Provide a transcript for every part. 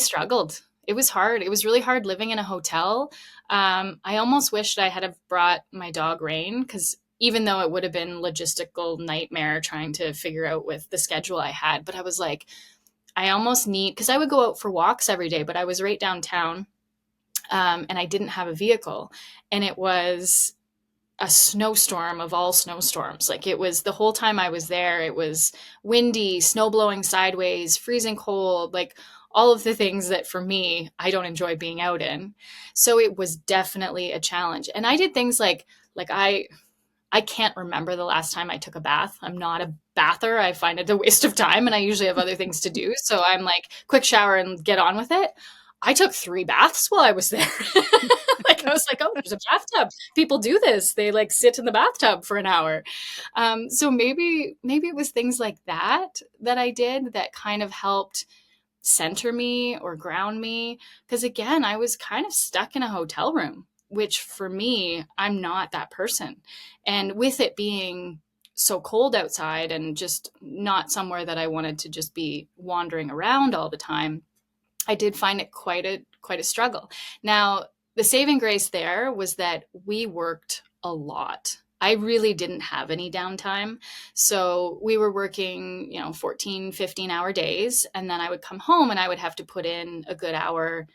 struggled. It was hard. It was really hard living in a hotel. I almost wished I had have brought my dog Rain, because even though it would have been logistical nightmare trying to figure out with the schedule I had, but I was like, I almost need, because I would go out for walks every day, but I was right downtown, and I didn't have a vehicle, and it was a snowstorm of all snowstorms. Like, it was the whole time I was there, it was windy, snow blowing sideways, freezing cold, like all of the things that for me, I don't enjoy being out in. So it was definitely a challenge. And I did things like I can't remember the last time I took a bath. I'm not a bather. I find it a waste of time and I usually have other things to do. So I'm like, quick shower and get on with it. I took 3 baths while I was there. Like, I was like, oh, there's a bathtub. People do this. They like sit in the bathtub for an hour. So maybe it was things like that that I did that kind of helped center me or ground me. Because again, I was kind of stuck in a hotel room, which for me, I'm not that person. And with it being so cold outside and just not somewhere that I wanted to just be wandering around all the time, I did find it quite a struggle. Now, the saving grace there was that we worked a lot. I really didn't have any downtime. So we were working, 14, 15-hour days. And then I would come home and I would have to put in a good hour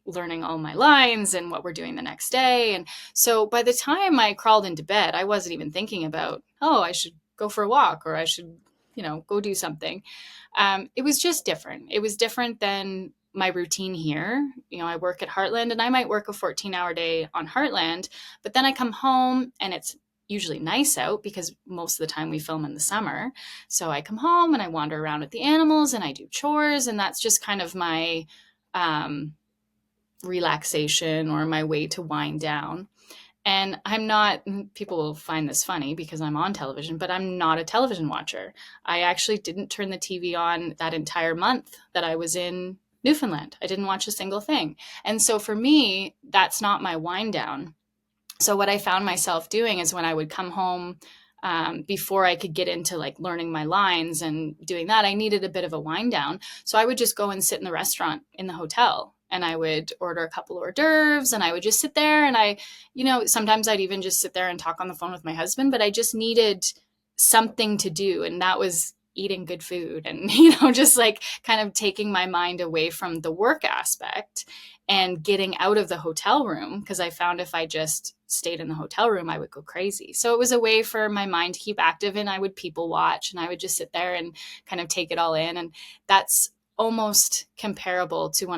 learning all my lines and what we're doing the next day. And so by the time I crawled into bed, I wasn't even thinking about, oh, I should go for a walk or I should, go do something. It was just different. It was different than my routine here. I work at Heartland and I might work a 14-hour day on Heartland, but then I come home and it's usually nice out because most of the time we film in the summer. So I come home and I wander around with the animals and I do chores, and that's just kind of my um, relaxation or my way to wind down. And I'm not, people will find this funny because I'm on television, but I'm not a television watcher. I actually didn't turn the TV on that entire month that I was in Newfoundland. I didn't watch a single thing. And so for me, that's not my wind down. So what I found myself doing is when I would come home, before I could get into like learning my lines and doing that, I needed a bit of a wind down. So I would just go and sit in the restaurant in the hotel and I would order a couple of hors d'oeuvres and I would just sit there and sometimes I'd even just sit there and talk on the phone with my husband, but I just needed something to do. And that was eating good food and, just like kind of taking my mind away from the work aspect and getting out of the hotel room, because I found if I just stayed in the hotel room, I would go crazy. So it was a way for my mind to keep active, and I would people watch and I would just sit there and kind of take it all in. And that's almost comparable to when